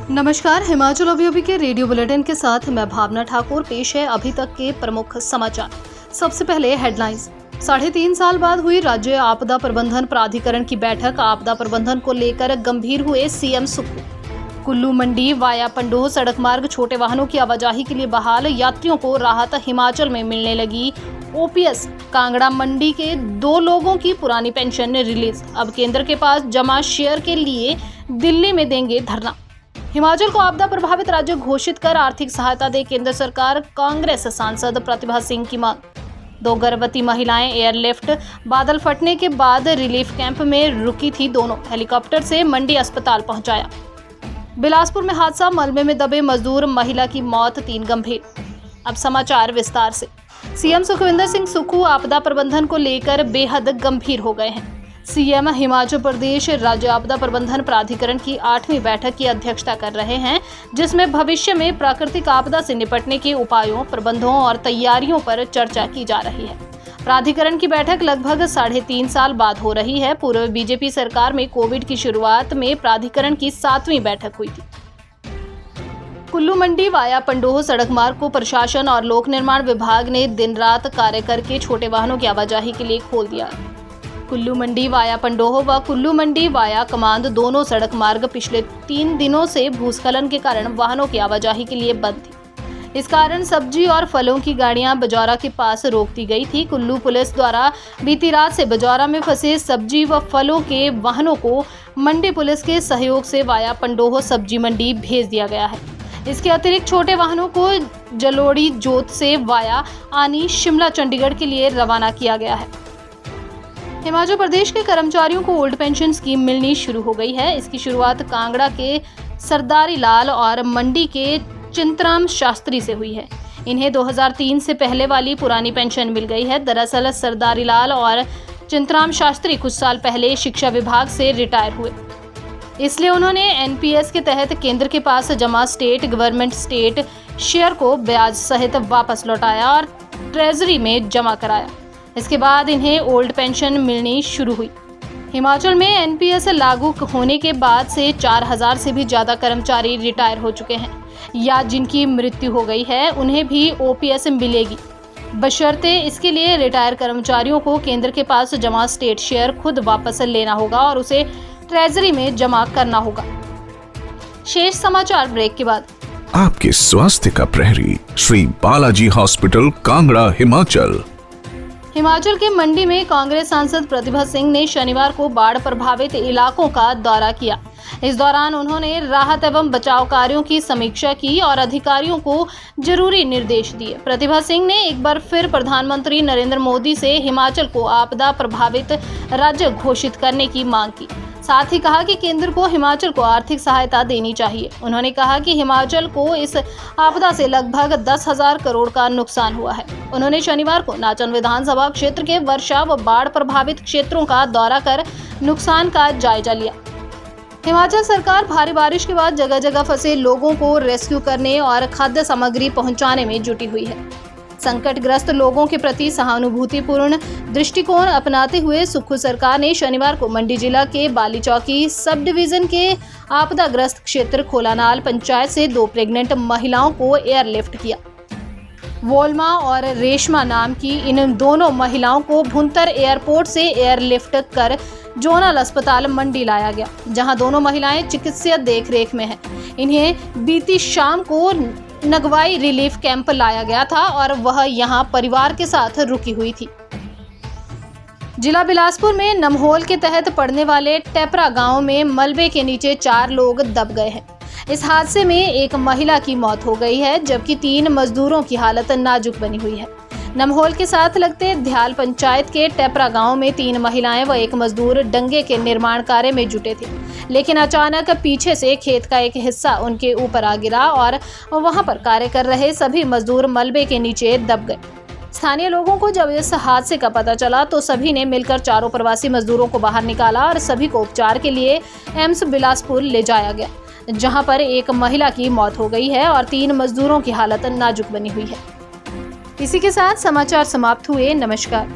नमस्कार, हिमाचल अभी के रेडियो बुलेटिन के साथ मैं भावना ठाकुर। पेश है अभी तक के प्रमुख समाचार। सबसे पहले हेडलाइंस। 3.5 साल बाद हुई राज्य आपदा प्रबंधन प्राधिकरण की बैठक। आपदा प्रबंधन को लेकर गंभीर हुए सीएम सुक्खू। कुल्लू मंडी वाया पंडोह सड़क मार्ग छोटे वाहनों की आवाजाही के लिए बहाल। यात्रियों को राहत, हिमाचल में मिलने लगी ओपीएस। कांगड़ा मंडी के 2 लोगों की पुरानी पेंशन रिलीज। अब केंद्र के पास जमा शेयर के लिए दिल्ली में देंगे धरना। हिमाचल को आपदा प्रभावित राज्य घोषित कर आर्थिक सहायता दे केंद्र सरकार। कांग्रेस सांसद प्रतिभा सिंह की मांग। 2 गर्भवती महिलाएं एयरलिफ्ट। बादल फटने के बाद रिलीफ कैंप में रुकी थी दोनों। हेलीकॉप्टर से मंडी अस्पताल पहुंचाया। बिलासपुर में हादसा, मलबे में दबे मजदूर, महिला की मौत, 3 गंभीर। अब समाचार विस्तार से। सीएम सुखविंदर सिंह सुक्खू आपदा प्रबंधन को लेकर बेहद गंभीर हो गए हैं। सीएम हिमाचल प्रदेश राज्य आपदा प्रबंधन प्राधिकरण की 8वीं बैठक की अध्यक्षता कर रहे हैं, जिसमें भविष्य में प्राकृतिक आपदा से निपटने के उपायों, प्रबंधों और तैयारियों पर चर्चा की जा रही है। प्राधिकरण की बैठक लगभग 3.5 साल बाद हो रही है। पूर्व बीजेपी सरकार में कोविड की शुरुआत में प्राधिकरण की 7वीं बैठक हुई थी। कुल्लू मंडी वाया पंडोह सड़क मार्ग को प्रशासन और लोक निर्माण विभाग ने दिन रात कार्य करके छोटे वाहनों की आवाजाही के लिए खोल दिया। कुल्लू मंडी वाया पंडोह व कुल्लू मंडी वाया कमांद दोनों सड़क मार्ग पिछले 3 दिनों से भूस्खलन के कारण वाहनों की आवाजाही के लिए बंद थी। इस कारण सब्जी और फलों की गाड़ियां बजौरा के पास रोक दी गई थी। कुल्लू पुलिस द्वारा बीती रात से बजौरा में फंसे सब्जी व फलों के वाहनों को मंडी पुलिस के सहयोग से वाया पंडोह सब्जी मंडी भेज दिया गया है। इसके अतिरिक्त छोटे वाहनों को जलोड़ी जोत से वाया आनी शिमला चंडीगढ़ के लिए रवाना किया गया है। हिमाचल प्रदेश के कर्मचारियों को ओल्ड पेंशन स्कीम मिलनी शुरू हो गई है। इसकी शुरुआत कांगड़ा के सरदारी लाल और मंडी के चिंतराम शास्त्री से हुई है। इन्हें 2003 से पहले वाली पुरानी पेंशन मिल गई है। दरअसल सरदारी लाल और चिंतराम शास्त्री कुछ साल पहले शिक्षा विभाग से रिटायर हुए, इसलिए उन्होंने एनपीएस के तहत केंद्र के पास जमा स्टेट गवर्नमेंट स्टेट शेयर को ब्याज सहित वापस लौटाया और ट्रेजरी में जमा कराया। इसके बाद इन्हें ओल्ड पेंशन मिलनी शुरू हुई। हिमाचल में एनपीएस लागू होने के बाद से 4000 से भी ज़्यादा कर्मचारी रिटायर हो चुके हैं या जिनकी मृत्यु हो गई है, उन्हें भी ओपीएस मिलेगी, बशर्ते इसके लिए रिटायर कर्मचारियों को केंद्र के पास जमा स्टेट शेयर खुद वापस लेना होगा और उसे ट्रेजरी में जमा करना होगा। शेष समाचार ब्रेक के बाद। आपके स्वास्थ्य का प्रहरी श्री बालाजी हॉस्पिटल, कांगड़ा, हिमाचल के मंडी में कांग्रेस सांसद प्रतिभा सिंह ने शनिवार को बाढ़ प्रभावित इलाकों का दौरा किया। इस दौरान उन्होंने राहत एवं बचाव कार्यों की समीक्षा की और अधिकारियों को जरूरी निर्देश दिए। प्रतिभा सिंह ने एक बार फिर प्रधानमंत्री नरेंद्र मोदी से हिमाचल को आपदा प्रभावित राज्य घोषित करने की मांग की। साथ ही कहा कि केंद्र को हिमाचल को आर्थिक सहायता देनी चाहिए। उन्होंने कहा कि हिमाचल को इस आपदा से लगभग 10,000 करोड़ का नुकसान हुआ है। उन्होंने शनिवार को नाचन विधानसभा क्षेत्र के वर्षा व बाढ़ प्रभावित क्षेत्रों का दौरा कर नुकसान का जायजा लिया। हिमाचल सरकार भारी बारिश के बाद जगह जगह फंसे लोगों को रेस्क्यू करने और खाद्य सामग्री पहुंचाने में जुटी हुई है। संकटग्रस्त लोगों के प्रति सहानुभूतिपूर्ण दृष्टिकोण अपनाते हुए सुक्खू सरकार ने शनिवार को मंडी जिला के बालीचौकी सब डिवीजन के आपदाग्रस्त क्षेत्र खोलानाल पंचायत से 2 प्रेग्नेंट महिलाओं को एयरलिफ्ट किया। वोल्मा और रेशमा नाम की इन दोनों महिलाओं को भुंतर एयरपोर्ट से एयरलिफ्ट कर जोनल अस्पताल मंडी लाया गया, जहां दोनों महिलाएं चिकित्सीय देखरेख में हैं। इन्हें बीती शाम को नगवाई रिलीफ कैंप लाया गया था और वह यहां परिवार के साथ रुकी हुई थी। जिला बिलासपुर में नमहोल के तहत पड़ने वाले टेपरा गांव में मलबे के नीचे 4 लोग दब गए हैं। इस हादसे में एक महिला की मौत हो गई है, जबकि 3 मजदूरों की हालत नाजुक बनी हुई है। नमहोल के साथ लगते ध्याल पंचायत के टेपरा गांव में 3 महिलाएं व 1 मजदूर डंगे के निर्माण कार्य में जुटे थे, लेकिन अचानक पीछे से खेत का एक हिस्सा उनके ऊपर आ गिरा और वहां पर कार्य कर रहे सभी मजदूर मलबे के नीचे दब गए। स्थानीय लोगों को जब इस हादसे का पता चला तो सभी ने मिलकर चारों प्रवासी मजदूरों को बाहर निकाला और सभी को उपचार के लिए एम्स बिलासपुर ले जाया गया, जहां पर एक महिला की मौत हो गई है और 3 मजदूरों की हालत नाजुक बनी हुई है। इसी के साथ समाचार समाप्त हुए। नमस्कार।